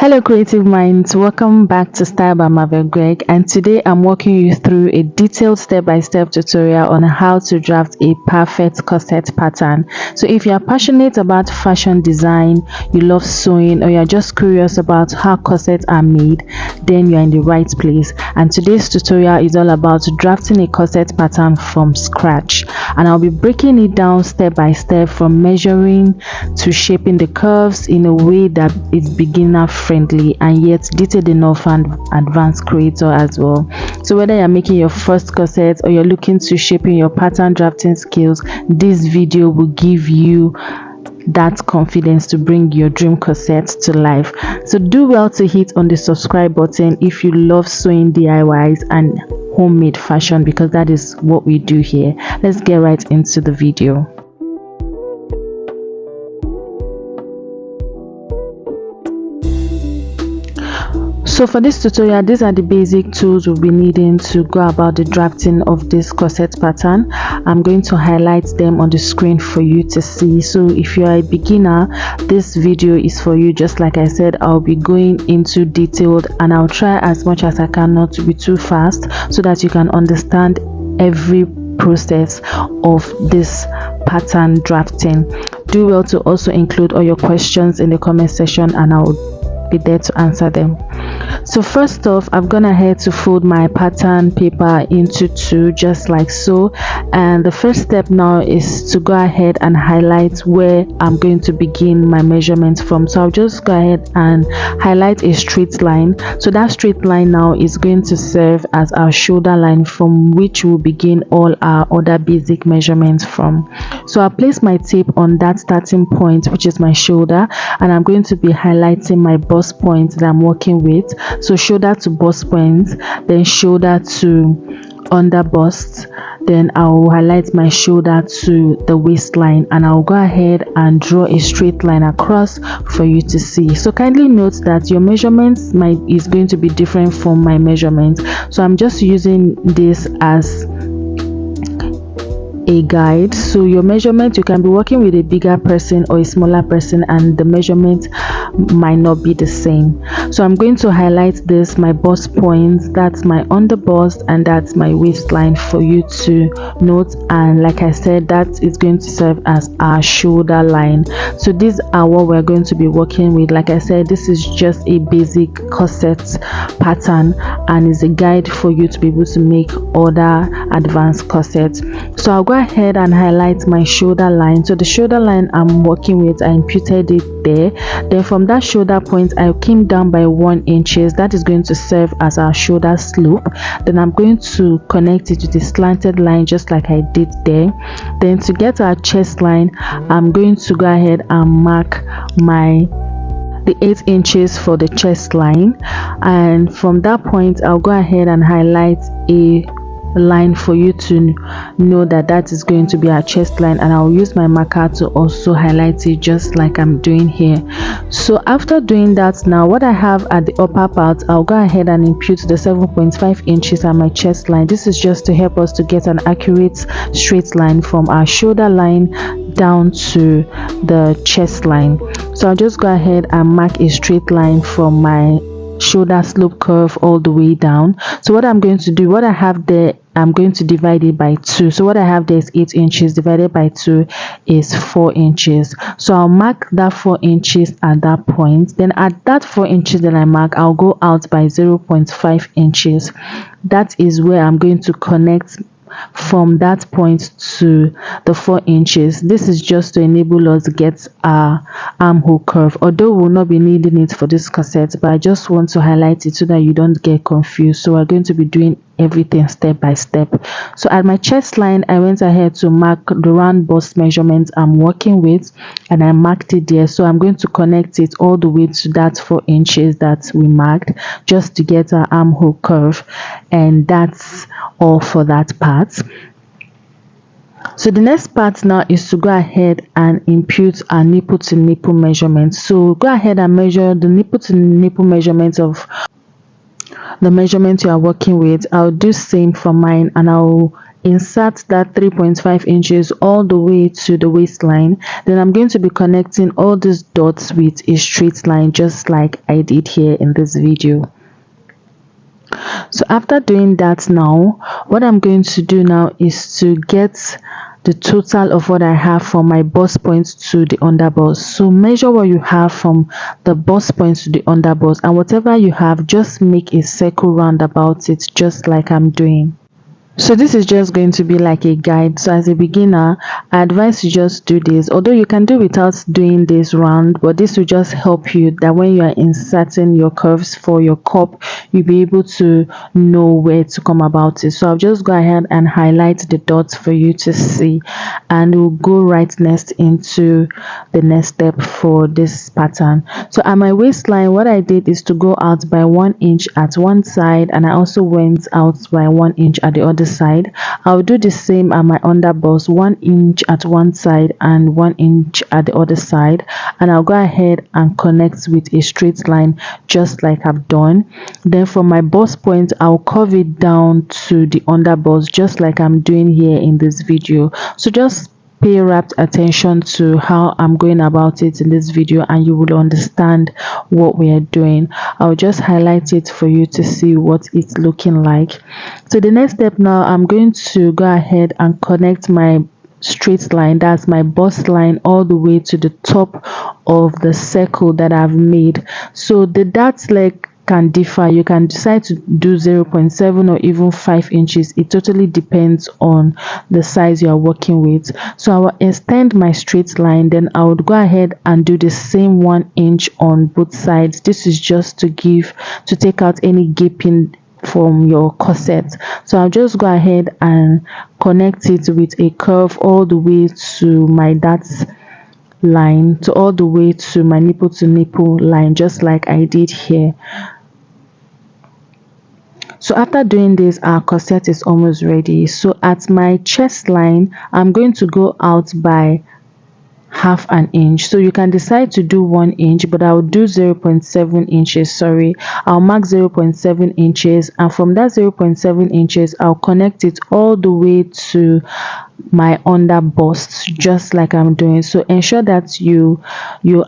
Hello creative minds, welcome back to Style by Marvel Greg, and today I'm walking you through a detailed step-by-step tutorial on how to draft a perfect corset pattern. So if you are passionate about fashion design, you love sewing, or you're just curious about how corsets are made, then you're in the right place. And today's tutorial is all about drafting a corset pattern from scratch, and I'll be breaking it down step by step from measuring to shaping the curves in a way that is beginner friendly and yet detailed enough for an advanced creator as well. So whether you're making your first corset or you're looking to shaping your pattern drafting skills, this video will give you that confidence to bring your dream corset to life. So do well to hit on the subscribe button if you love sewing DIYs and homemade fashion, because that is what we do here. Let's get right into the video. So for this tutorial, these are the basic tools we'll be needing to go about the drafting of this corset pattern. I'm going to highlight them on the screen for you to see. So if you are a beginner, this video is for you. Just like I said, I'll be going into detailed, and I'll try as much as I can not to be too fast so that you can understand every process of this pattern drafting. Do well to also include all your questions in the comment section, and I'll be there to answer them. So first off, I've gone ahead to fold my pattern paper into two, just like so, and the first step now is to go ahead and highlight where I'm going to begin my measurements from. So I'll just go ahead and highlight a straight line. So that straight line now is going to serve as our shoulder line from which we'll begin all our other basic measurements from. So I'll place my tape on that starting point, which is my shoulder, and I'm going to be highlighting my bust point that I'm working with. So shoulder to bust point, then shoulder to under bust, then I'll highlight my shoulder to the waistline, and I'll go ahead and draw a straight line across for you to see. So kindly note that your measurements is going to be different from my measurements, so I'm just using this as a guide. So your measurement, you can be working with a bigger person or a smaller person, and the measurement might not be the same. So I'm going to highlight this, my bust points, that's my under bust, and that's my waistline for you to note. And like I said, that is going to serve as our shoulder line. So these are what we're going to be working with. Like I said, this is just a basic corset pattern and is a guide for you to be able to make other advanced corsets. So I'll go ahead and highlight my shoulder line. So the shoulder line I'm working with, I imputed it there. Then from that shoulder point, I came down by 1 inch. That is going to serve as our shoulder slope. Then I'm going to connect it with a slanted line, just like I did there. Then to get our chest line, I'm going to go ahead and mark the 8 inches for the chest line, and from that point I'll go ahead and highlight a line for you to know that that is going to be our chest line, and I'll use my marker to also highlight it just like I'm doing here. So after doing that, now what I have at the upper part, I'll go ahead and impute the 7.5 inches at my chest line. This is just to help us to get an accurate straight line from our shoulder line down to the chest line. So I'll just go ahead and mark a straight line from my shoulder slope curve all the way down. So what I'm going to do, what I have there, I'm going to divide it by 2. So what I have there is 8 inches divided by 2 is 4 inches. So I'll mark that 4 inches at that point. Then at that 4 inches that I mark, I'll go out by 0.5 inches. That is where I'm going to connect from that point to the 4 inches. This is just to enable us to get our armhole curve, although we'll not be needing it for this corset, but I just want to highlight it so that you don't get confused. So we're going to be doing everything step by step. So at my chest line, I went ahead to mark the round bust measurement I'm working with, and I marked it there. So I'm going to connect it all the way to that 4 inches that we marked, just to get our armhole curve, and that's all for that part. So the next part now is to go ahead and impute our nipple to nipple measurement. So go ahead and measure the nipple to nipple measurement of the measurement you are working with. I'll do same for mine, and I'll insert that 3.5 inches all the way to the waistline. Then I'm going to be connecting all these dots with a straight line, just like I did here in this video. So after doing that, now what I'm going to do now is to get the total of what I have from my bust point to the underbust. So measure what you have from the bust point to the underbust, and whatever you have, just make a circle round about it, just like I'm doing. So this is just going to be like a guide. So as a beginner, I advise you just do this, although you can do without doing this round, but this will just help you that when you are inserting your curves for your cup, you'll be able to know where to come about it. So I'll just go ahead and highlight the dots for you to see, and we'll go right next into the next step for this pattern. So at my waistline, what I did is to go out by 1 inch at one side, and I also went out by 1 inch at the other side. I'll do the same at my underbust, 1 inch at one side and 1 inch at the other side, and I'll go ahead and connect with a straight line, just like I've done. Then from my bust point, I'll curve it down to the underbust, just like I'm doing here in this video. So just pay rapt attention to how I'm going about it in this video, and you will understand what we are doing. I'll just highlight it for you to see what it's looking like. So the next step now, I'm going to go ahead and connect my straight line, that's my bust line, all the way to the top of the circle that I've made. So the dart leg can differ. You can decide to do 0.7 or even 5 inches. It totally depends on the size you are working with. So I will extend my straight line, then I would go ahead and do the same 1 inch on both sides. This is just to take out any gaping from your corset. So I'll just go ahead and connect it with a curve all the way to my dart line, to all the way to my nipple to nipple line, just like I did here. So after doing this, our corset is almost ready. So at my chest line, I'm going to go out by half an inch. So you can decide to do 1 inch, but I'll do 0.7 inches. Sorry, I'll mark 0.7 inches, and from that 0.7 inches, I'll connect it all the way to my under bust, just like I'm doing. So ensure that you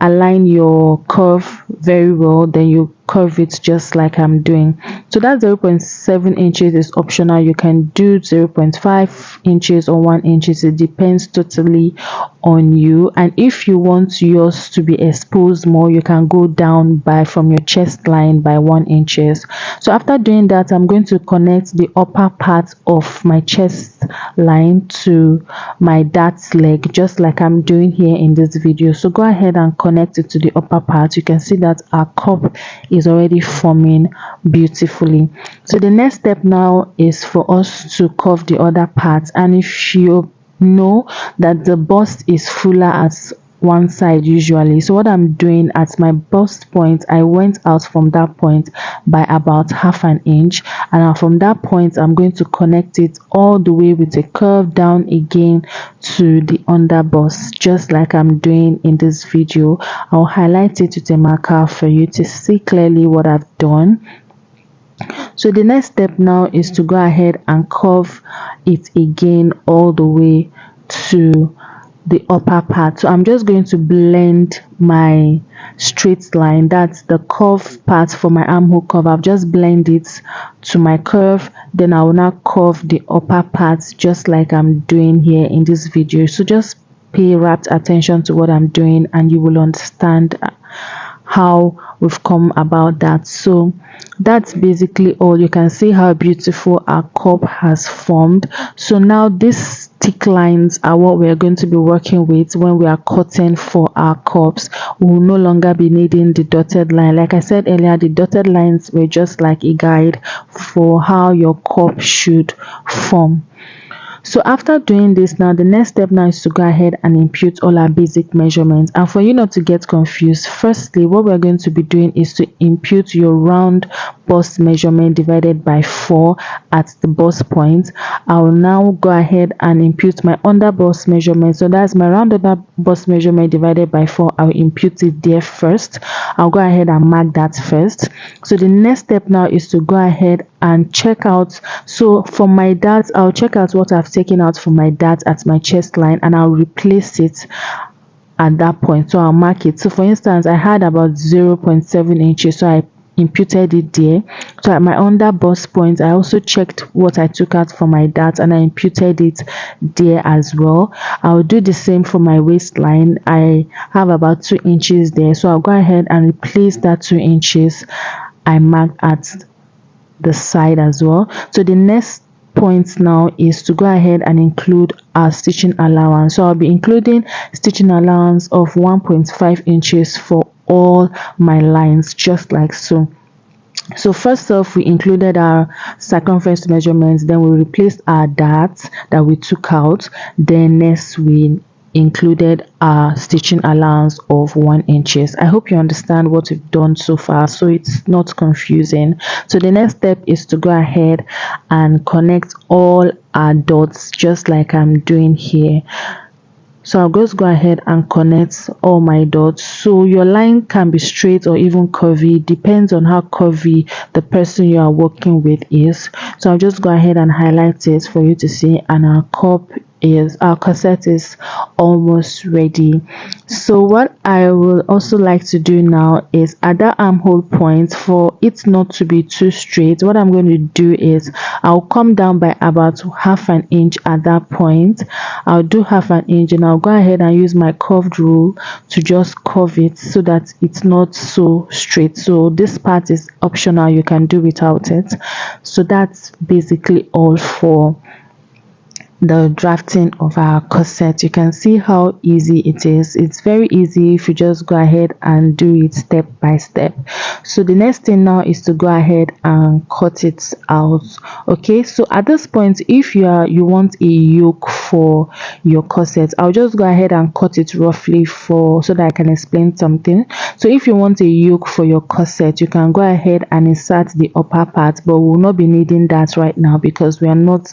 align your curve very well, then you curve it just like I'm doing. So that 0.7 inches is optional. You can do 0.5 inches or 1 inch. It depends totally on you, and if you want yours to be exposed more, you can go down from your chest line by 1 inches. So after doing that, I'm going to connect the upper part of my chest line to my dart leg, just like I'm doing here in this video. So go ahead and connect it to the upper part. You can see that our cup is already forming beautifully. So the next step now is for us to curve the other part, and if you know that the bust is fuller at one side usually, so what I'm doing at my bust point, I went out from that point by about half an inch, and from that point I'm going to connect it all the way with a curve down again to the under bust, just like I'm doing in this video. I'll highlight it with a marker for you to see clearly what I've done. So the next step now is to go ahead and curve it again all the way to the upper part. So I'm just going to blend my straight line, that's the curve part for my armhole curve. I'll just blend it to my curve, then I will now curve the upper part just like I'm doing here in this video. So just pay rapt attention to what I'm doing, and you will understand how we've come about that. So that's basically all. You can see how beautiful our cup has formed. So now these thick lines are what we're going to be working with when we are cutting for our cups. We will no longer be needing the dotted line. Like I said earlier, the dotted lines were just like a guide for how your cup should form. So after doing this, now the next step now is to go ahead and impute all our basic measurements. And for you not to get confused, firstly, what we're going to be doing is to impute your round bust measurement divided by 4 at the bust point. I'll now go ahead and impute my under bust measurement. So that's my round under bust measurement divided by 4. I'll impute it there first. I'll go ahead and mark that first. So the next step now is to go ahead and check out. So for my darts, I'll check out what I've taken out for my dart at my chest line, and I'll replace it at that point. So I'll mark it. So for instance, I had about 0.7 inches, so I imputed it there. So at my under bust point, I also checked what I took out for my dart and I imputed it there as well. I'll do the same for my waistline. I have about 2 inches there, so I'll go ahead and replace that 2 inches I marked at the side as well. So the next point now is to go ahead and include our stitching allowance. So I'll be including stitching allowance of 1.5 inches for all my lines, just like so. So first off, we included our circumference measurements, then we replaced our darts that we took out, then next we included our stitching allowance of 1 inches. I hope you understand what we've done so far, so it's not confusing. So the next step is to go ahead and connect all our dots, just like I'm doing here. So I'll just go ahead and connect all my dots. So your line can be straight or even curvy, depends on how curvy the person you are working with is. So I'll just go ahead and highlight it for you to see, and our corset is almost ready. So what I will also like to do now is at that armhole point, for it not to be too straight, what I'm going to do is I'll come down by about half an inch at that point. I'll do half an inch and I'll go ahead and use my curved rule to just curve it so that it's not so straight. So this part is optional, you can do without it. So that's basically all for the drafting of our corset. You can see how easy it is. It's very easy if you just go ahead and do it step by step. So the next thing now is to go ahead and cut it out. Okay, so at this point, if you want a yoke for your corset, I'll just go ahead and cut it roughly so that I can explain something. So if you want a yoke for your corset, you can go ahead and insert the upper part, but we'll not be needing that right now because we are not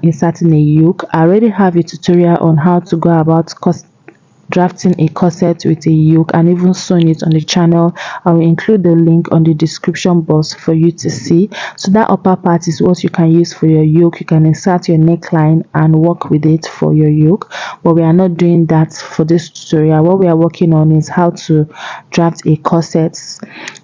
inserting a yoke. I already have a tutorial on how to go about drafting a corset with a yoke and even sewing it on the channel. I will include the link on the description box for you to see. So that upper part is what you can use for your yoke. You can insert your neckline and work with it for your yoke, but we are not doing that for this tutorial. What we are working on is how to draft a corset.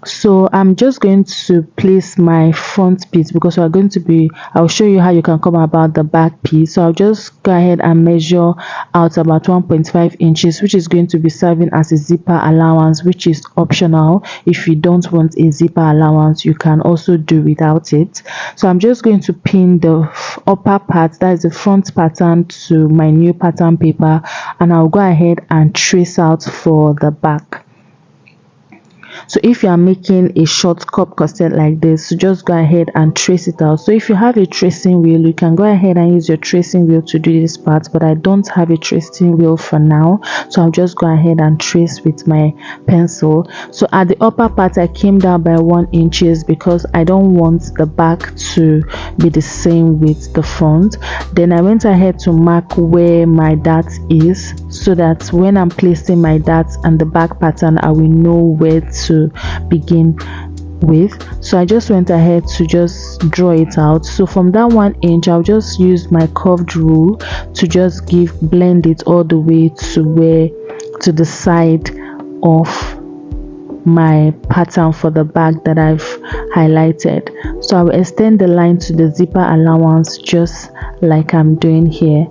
So I'm just going to place my front piece because I'll show you how you can come about the back piece. So I'll just go ahead and measure out about 1.5 inches, which is going to be serving as a zipper allowance, which is optional. If you don't want a zipper allowance, you can also do without it. So I'm just going to pin the upper part, that is the front pattern, to my new pattern paper, and I'll go ahead and trace out for the back. So if you are making a short cup corset like this, so just go ahead and trace it out. So if you have a tracing wheel, you can go ahead and use your tracing wheel to do this part, but I don't have a tracing wheel for now, so I'll just go ahead and trace with my pencil. So at the upper part, I came down by 1 inch because I don't want the back to be the same with the front. Then I went ahead to mark where my dart is, so that when I'm placing my darts and the back pattern, I will know where to begin with. So I just went ahead to just draw it out. So from that 1 inch, I'll just use my curved rule to just blend it all the way to the side of my pattern for the back that I've highlighted. So I will extend the line to the zipper allowance just like I'm doing here.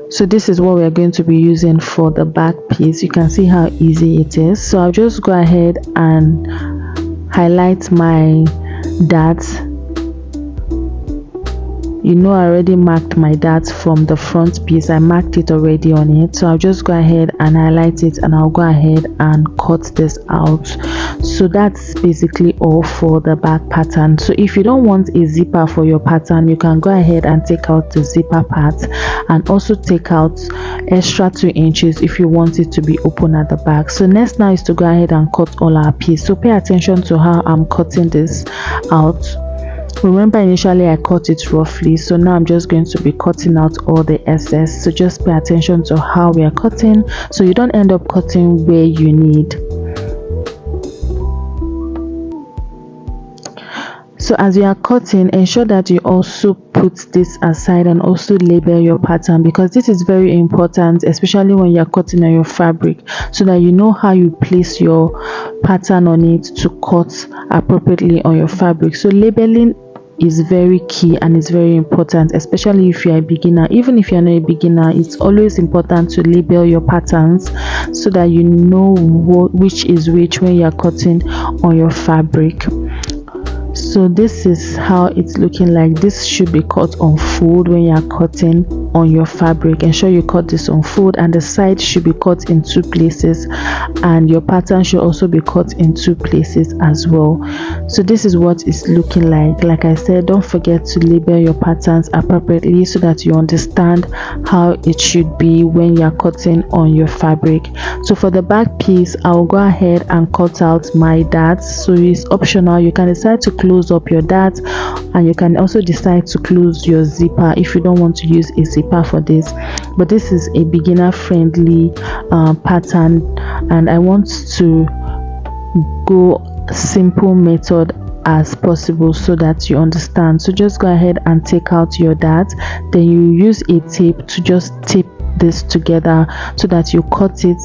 So this is what we are going to be using for the back piece. You can see how easy it is. So I'll just go ahead and highlight my darts you know, I already marked my dart from the front piece. I marked it already on it, so I'll just go ahead and highlight it, and I'll go ahead and cut this out. So that's basically all for the back pattern. So if you don't want a zipper for your pattern, you can go ahead and take out the zipper part, and also take out extra 2 inches if you want it to be open at the back. So next now is to go ahead and cut all our piece. So pay attention to how I'm cutting this out. Remember, initially I cut it roughly, so now I'm just going to be cutting out all the excess. So just pay attention to how we are cutting, so you don't end up cutting where you need. So as you are cutting, ensure that you also put this aside and also label your pattern, because this is very important, especially when you are cutting on your fabric, so that you know how you place your pattern on it to cut appropriately on your fabric. So labeling is very key and it's very important, especially if you're a beginner. Even if you're not a beginner, it's always important to label your patterns so that you know which is which when you're cutting on your fabric. So this is how it's looking like. This should be cut on fold when you're cutting on your fabric. Ensure you cut this on fold, and the side should be cut in 2 places, and your pattern should also be cut in 2 places as well. So this is what it's looking like. Like I said, don't forget to label your patterns appropriately so that you understand how it should be when you're cutting on your fabric. So for the back piece, I'll go ahead and cut out my darts. So it's optional. You can decide to close up your dart, and you can also decide to close your zipper if you don't want to use a zipper for this. But this is a beginner friendly pattern, and I want to go simple method as possible so that you understand. So just go ahead and take out your dart, then you use a tape to just tape this together so that you cut it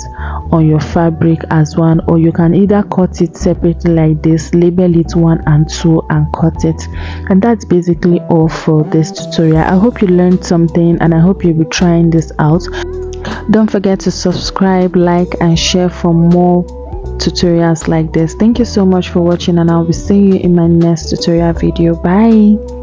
on your fabric as one, or you can either cut it separately like this, label it 1 and 2 and cut it. And that's basically all for this tutorial. I hope you learned something, and I hope you'll be trying this out. Don't forget to subscribe, like and share for more tutorials like this. Thank you so much for watching, and I'll be seeing you in my next tutorial video. Bye.